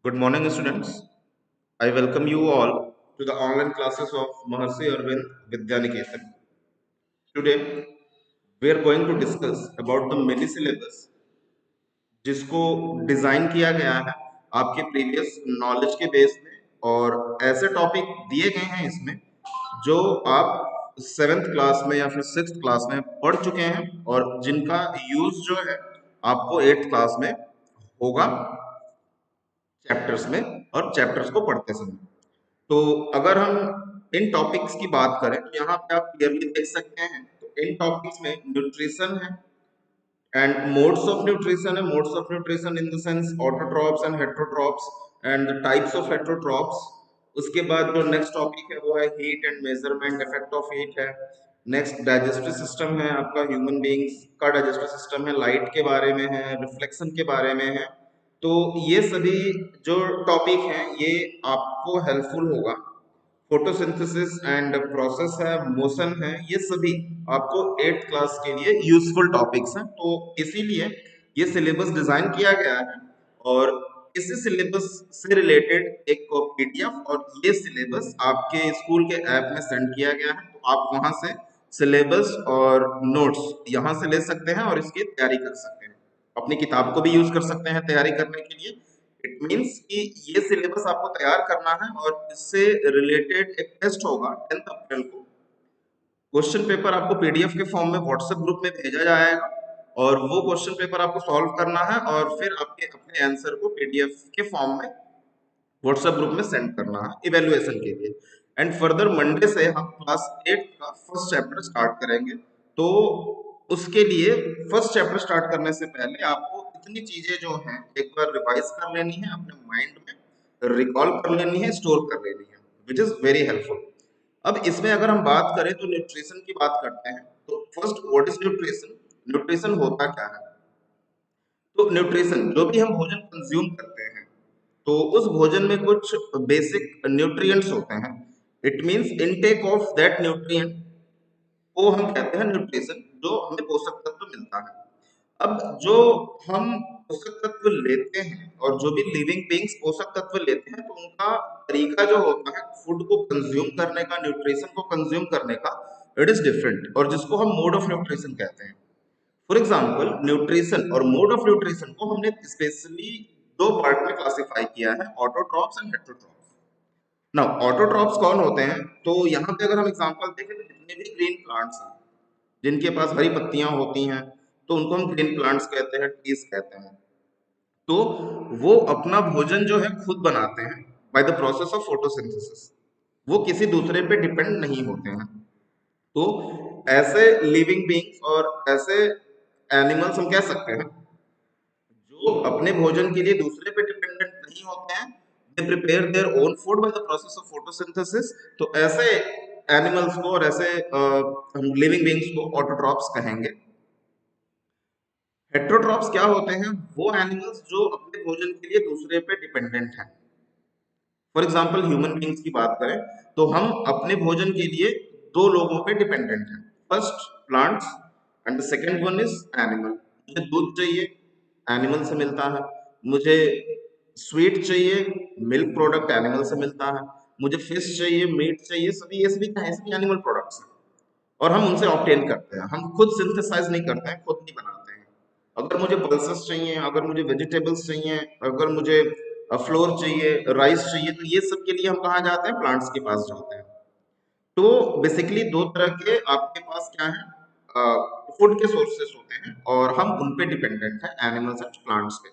Good morning, students. I welcome you all to the online classes of Maharshi Arvind Vidyaniketan. Today, we are going to discuss about the mini syllabus जिसको design किया गया है आपके previous knowledge के base में और ऐसे topic दिए गए हैं इसमें जो आप सेवेंथ क्लास में या फिर सिक्स्थ क्लास में पढ़ चुके हैं और जिनका यूज जो है आपको एट्थ क्लास में होगा चैप्टर्स में और चैप्टर्स को पढ़ते समय। तो अगर हम इन टॉपिक्स की बात करें तो यहाँ पे आप क्लियरली देख सकते हैं। तो इन टॉपिक्स में न्यूट्रिशन है एंड मोड्स ऑफ न्यूट्रिशन है। Modes of nutrition in the sense autotrophs and heterotrophs and the types of heterotrophs. उसके बाद जो नेक्स्ट टॉपिक है वो है heat and measurement effect of heat है। नेक्स्ट डाइजेस्टिव सिस्टम है आपका, ह्यूमन बींग्स का डाइजेस्टिव सिस्टम है, लाइट के बारे में है, रिफ्लेक्शन के बारे में है। तो ये सभी जो टॉपिक हैं ये आपको हेल्पफुल होगा। फोटोसिंथेसिस एंड प्रोसेस है, मोशन है, ये सभी आपको एट्थ क्लास के लिए यूजफुल टॉपिक्स हैं। तो इसीलिए ये सिलेबस डिजाइन किया गया है और इसी सिलेबस से रिलेटेड एक पीडीएफ और ये सिलेबस आपके स्कूल के ऐप में सेंड किया गया है। तो आप वहां से सिलेबस और नोट्स यहाँ से ले सकते हैं और इसकी तैयारी कर सकते हैं। अपनी किताब को भी यूज कर सकते हैं तैयारी करने के लिए। इट मीन्स कि ये सिलेबस आपको तैयार करना है और इससे रिलेटेड एक टेस्ट होगा 10th अप्रैल को। क्वेश्चन पेपर आपको पीडीएफ के फॉर्म में व्हाट्सएप ग्रुप में भेजा जाएगा और वो क्वेश्चन पेपर आपको सॉल्व करना है और फिर आपके अपने आंसर को पीडीएफ के फॉर्म में व्हाट्सएप ग्रुप में सेंड करना है इवेल्युएशन के लिए। एंड फर्दर मंडे से हम क्लास 8 का फर्स्ट चैप्टर स्टार्ट करेंगे। तो उसके लिए फर्स्ट चैप्टर स्टार्ट करने से पहले आपको इतनी चीजें जो हैं एक बार रिवाइज कर लेनी है, अपने माइंड में रिकॉल कर लेनी है, स्टोर कर लेनी है, विच इज वेरी हेल्पफुल। अब इसमें अगर हम बात करें तो न्यूट्रिशन की बात करते हैं। तो first, what is nutrition? Nutrition होता क्या है? तो न्यूट्रिशन, जो भी हम भोजन कंज्यूम करते हैं तो उस भोजन में कुछ बेसिक न्यूट्रिएंट्स होते हैं। It means intake of that nutrient को हम कहते हैं न्यूट्रिशन, जो हमें पोषक तत्व मिलता है। अब जो हम पोषक तत्व लेते हैं और जो भी लिविंग बीइंग्स पोषक तत्व लेते हैं तो उनका तरीका जो होता है फूड को कंज्यूम करने का, न्यूट्रिशन को कंज्यूम करने का, इट इज डिफरेंट, और जिसको हम मोड ऑफ न्यूट्रिशन कहते हैं। फॉर एग्जाम्पल, न्यूट्रिशन और मोड ऑफ न्यूट्रिशन को हमने स्पेशली दो पार्ट में क्लासिफाई किया है, autotrophs and heterotrophs. Now autotrophs कौन होते हैं? तो यहाँ पे अगर हम एग्जांपल देखें तो जितने भी ग्रीन प्लांट्स हैं जिनके पास हरी पत्तियां होती हैं तो उनको हम ग्रीन प्लांट्स कहते हैं, ट्रीज कहते हैं। तो वो अपना भोजन जो है खुद बनाते हैं by the process of photosynthesis. वो किसी दूसरे पे डिपेंड नहीं होते हैं। तो ऐसे लिविंग बींग्स और ऐसे एनिमल्स हम कह सकते हैं जो अपने भोजन के लिए दूसरे पे डिपेंडेंट नहीं होते हैं। They prepare their own food by the process of photosynthesis. तो ऐसे एनिमल्स को और ऐसे हम लिविंग बींग्स को ऑटोट्रॉप्स कहेंगे। हेटेरोट्रॉप्स क्या होते हैं? वो एनिमल्स जो अपने भोजन के लिए दूसरे पे डिपेंडेंट हैं। फॉर एग्जाम्पल, ह्यूमन बींग्स की बात करें तो हम अपने भोजन के लिए दो लोगों पे डिपेंडेंट हैं। First plants and the second one is animal. मुझे दूध चाहिए, एनिमल से मिलता है। मुझे स्वीट चाहिए, मिल्क प्रोडक्ट एनिमल से मिलता है। मुझे फिश चाहिए, मीट चाहिए, सभी ये सभी क्या है? सभी एनिमल प्रोडक्ट्स हैं और हम उनसे ऑब्टेन करते हैं। हम खुद सिंथेसाइज नहीं करते हैं, खुद नहीं बनाते हैं। अगर मुझे पल्सेस चाहिए, अगर मुझे वेजिटेबल्स चाहिए, अगर मुझे फ्लोर चाहिए, राइस चाहिए, तो ये सब के लिए हम कहाँ जाते हैं? प्लांट्स के पास जाते हैं। तो बेसिकली दो तरह के आपके पास क्या है, फूड के सोर्सेस होते हैं और हम उन पे डिपेंडेंट हैं, एनिमल्स एंड प्लांट्स पे।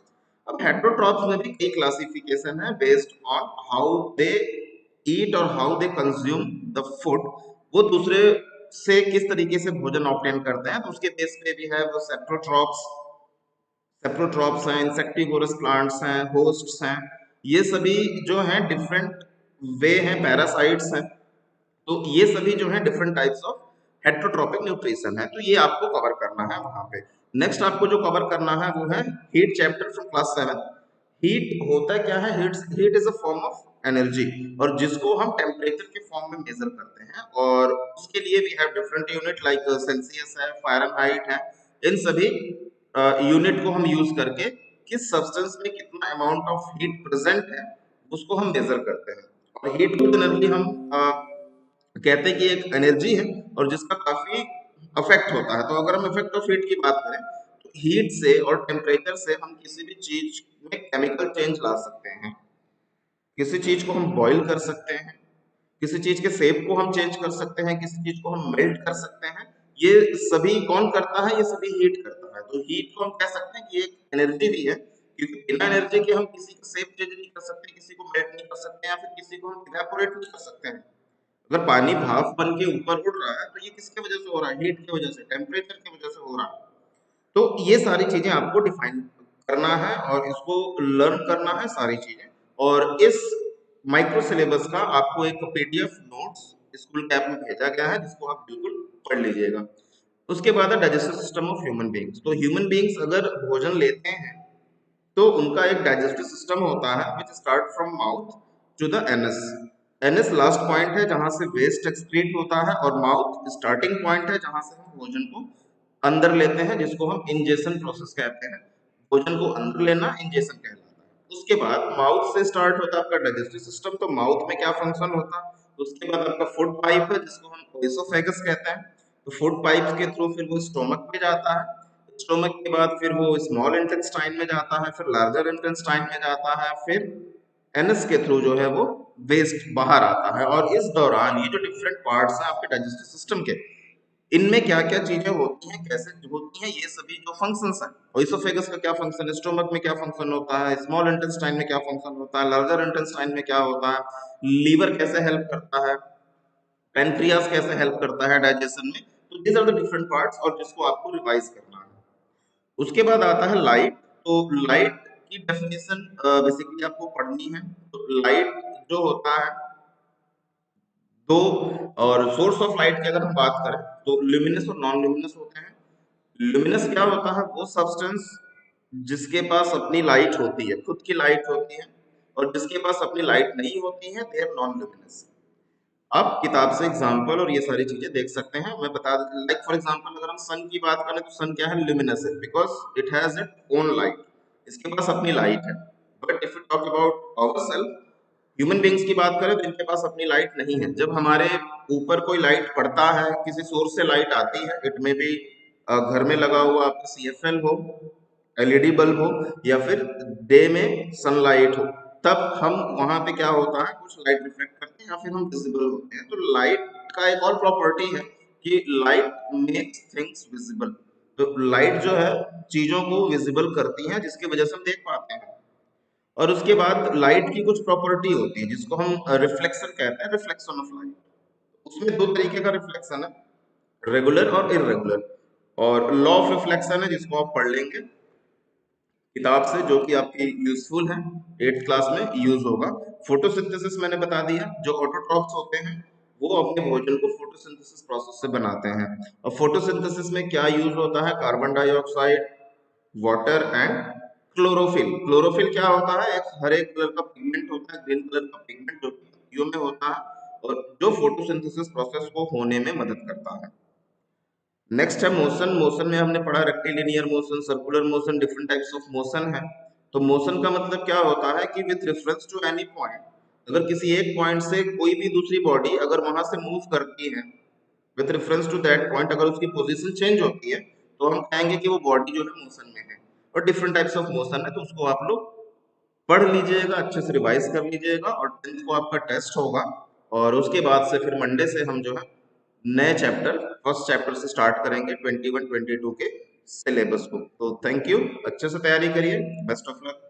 अब हेटेरोट्रॉप्स में भी कई क्लासिफिकेशन है बेस्ड ऑन हाउ दे ईट और how they consume the food. वो दूसरे से किस तरीके से भोजन ऑब्टेन करते हैं, तो उसके बेस पे भी है वो सेप्रोट्रॉप्स। सेप्रोट्रॉप्स हैं, इंसेक्टिवोरस प्लांट्स हैं, होस्ट्स हैं। ये सभी जो हैं डिफरेंट वे हैं, पैरासाइट्स हैं। तो ये सभी जो है different types of heterotrophic nutrition है। तो ये आपको कवर करना है वहां पे। नेक्स्ट आपको जो कवर करना है वो है heat chapter from class 7। Heat होता क्या है? Heat is a form of energy और जिसको हम टेम्परेचर के फॉर्म में मेजर करते हैं और उसके लिए we have different unit like Celsius है, फारेनहाइट है। इन सभी यूनिट को हम यूज करके किस सब्सटेंस में कितना अमाउंट ऑफ हीट प्रेजेंट है उसको हम मेजर करते हैं। और हीट को जनरली हम कहते हैं कि एक एनर्जी है और जिसका काफी अफेक्ट होता है। तो अगर हम इफेक्ट ऑफ हीट की बात करें तो हीट से और टेम्परेचर से हम किसी भी चीज में केमिकल चेंज ला सकते हैं। किसी चीज को हम बॉईल कर सकते हैं, किसी चीज के शेप को हम चेंज कर सकते हैं, किसी चीज को हम मेल्ट कर सकते हैं। ये सभी कौन करता है? ये सभी हीट करता है। तो हीट को हम कह सकते हैं कि एक एनर्जी भी है, क्योंकि बिना एनर्जी के हम किसी का शेप चेंज नहीं कर सकते, किसी को मेल्ट नहीं कर सकते या फिर किसी को हम इवेपोरेट नहीं कर सकते हैं। अगर पानी भाप बन के ऊपर उड़ रहा है तो ये किसके वजह से हो रहा है? हीट की वजह से, टेम्परेचर की वजह से हो रहा है। तो ये सारी चीजें आपको डिफाइन करना है और इसको लर्न करना है सारी चीजें। और इस माइक्रो सिलेबस का आपको एक पीडीएफ नोट्स स्कूल के ऐप में भेजा गया है, जिसको आप बिल्कुल पढ़ लीजिएगा। उसके बाद है digestive system of human beings. तो ह्यूमन बीइंग्स अगर भोजन लेते हैं तो उनका एक डाइजेस्टिव सिस्टम होता है which start from mouth to the anus. Anus last point है जहां से वेस्ट एक्सक्रीट होता है और माउथ स्टार्टिंग पॉइंट है जहां से हम भोजन को अंदर लेते हैं, जिसको हम इंजेशन प्रोसेस कहते हैं। भोजन को अंदर लेना इंजेशन कहलाता है। उसके बाद माउथ से स्टार्ट होता है आपका डाइजेस्टिव सिस्टम। तो माउथ में क्या फंक्शन होता है? उसके बाद आपका फूड पाइप है जिसको हम इसोफेगस कहते हैं। तो फूड पाइप के थ्रू फिर वो स्टोमक में जाता है। स्टोमक के बाद फिर वो स्मॉल इंटेस्टाइन में जाता है, फिर लार्जर इंटेस्टाइन में जाता है, फिर एनस के थ्रू जो है वो वेस्ट बाहर आता है। और इस दौरान ये जो डिफरेंट पार्ट्स हैं आपके डाइजेस्टिव सिस्टम के, इनमें क्या क्या चीजें होती हैं, कैसे होती हैं, ये सभी जो फंक्शंस हैं, और इसोफेगस का क्या फंक्शन है, स्टोमक में क्या फंक्शन होता है, स्मॉल इंटेस्टाइन में क्या फंक्शन होता है, लार्जर इंटेस्टाइन में क्या होता है, लीवर कैसे हेल्प करता है, पेनक्रियास कैसे हेल्प करता है डाइजेशन में। तो these are the different parts और जिसको आपको रिवाइज करना है। उसके बाद आता है लाइट। तो लाइट की डेफिनेशन बेसिकली आपको पढ़नी है। तो लाइट जो होता है दो, और सोर्स ऑफ लाइट की अगर हम बात करें तो ल्यूमिनस और नॉन ल्यूमिनस होते हैं। ल्यूमिनस क्या होता है? वो सब्सटेंस जिसके पास अपनी लाइट होती है, खुद की लाइट होती है, और जिसके पास अपनी लाइट नहीं होती है, दे आर नॉन ल्यूमिनस। आप किताब से एग्जांपल और ये सारी चीजें देख सकते हैं। मैं बता देता, लाइक फॉर एग्जांपल अगर हम सन की बात करें तो सन क्या है? ल्यूमिनस है, because it has it own light. इसके पास अपनी लाइट है। But if you talk about ourself, human beings की बात करें तो इनके पास अपनी लाइट नहीं है। जब हमारे ऊपर कोई लाइट पड़ता है, किसी सोर्स से लाइट आती है, इट में भी घर में लगा हुआ आपका सीएफएल हो, एलईडी बल्ब हो, या फिर डे में सनलाइट हो, तब हम वहां पे क्या होता है, कुछ लाइट रिफ्लेक्ट करते हैं या फिर हम विजिबल होते हैं। तो लाइट का एक और प्रॉपर्टी है कि लाइट मेक्स थिंग्स विजिबल। तो लाइट जो है चीजों को विजिबल करती है, जिसकी वजह से हम देख पाते हैं। और उसके बाद लाइट की कुछ प्रॉपर्टी होती है जिसको हम रिफ्लेक्शन कहते हैं, रिफ्लेक्शन ऑफ लाइट। उसमें दो तरीके का रिफ्लेक्शन है, रेगुलर और इरेगुलर। और लॉ ऑफ रिफ्लेक्शन है जिसको आप पढ़ लेंगे किताब से, जो कि आपकी यूजफुल है, 8th क्लास में यूज होगा। फोटोसिंथेसिस मैंने बता दिया। जो ऑटोट्रॉप्स होते हैं वो अपने भोजन को फोटोसिंथेसिस प्रोसेस से बनाते हैं। और फोटोसिंथेसिस में क्या यूज होता है? Carbon dioxide, water and chlorophyll. Chlorophyll क्या होता है? एक हरे कलर का पिगमेंट होता है, ग्रीन कलर का पिगमेंट जो कि पत्तियों में होता है और जो फोटोसिंथेसिस प्रोसेस को होने में मदद करता है। नेक्स्ट है मोशन। मोशन में हमने पढ़ा rectilinear motion, circular motion, different types of motion है। तो मोशन का मतलब क्या होता है कि with reference to any point, अगर किसी एक पॉइंट से कोई भी दूसरी बॉडी अगर वहां से मूव करती है, with reference to that point अगर उसकी पोजीशन चेंज होती है, तो हम कहेंगे कि वो बॉडी जो है मोशन में है। और डिफरेंट टाइप्स ऑफ मोशन है, तो उसको आप लोग पढ़ लीजिएगा, अच्छे से रिवाइज कर लीजिएगा। और 10th को आपका टेस्ट होगा और उसके बाद से फिर मंडे से हम जो है नए चैप्टर, फर्स्ट चैप्टर से स्टार्ट करेंगे 21-22 के सिलेबस को। तो थैंक यू, अच्छे से तैयारी करिए, बेस्ट ऑफ लक।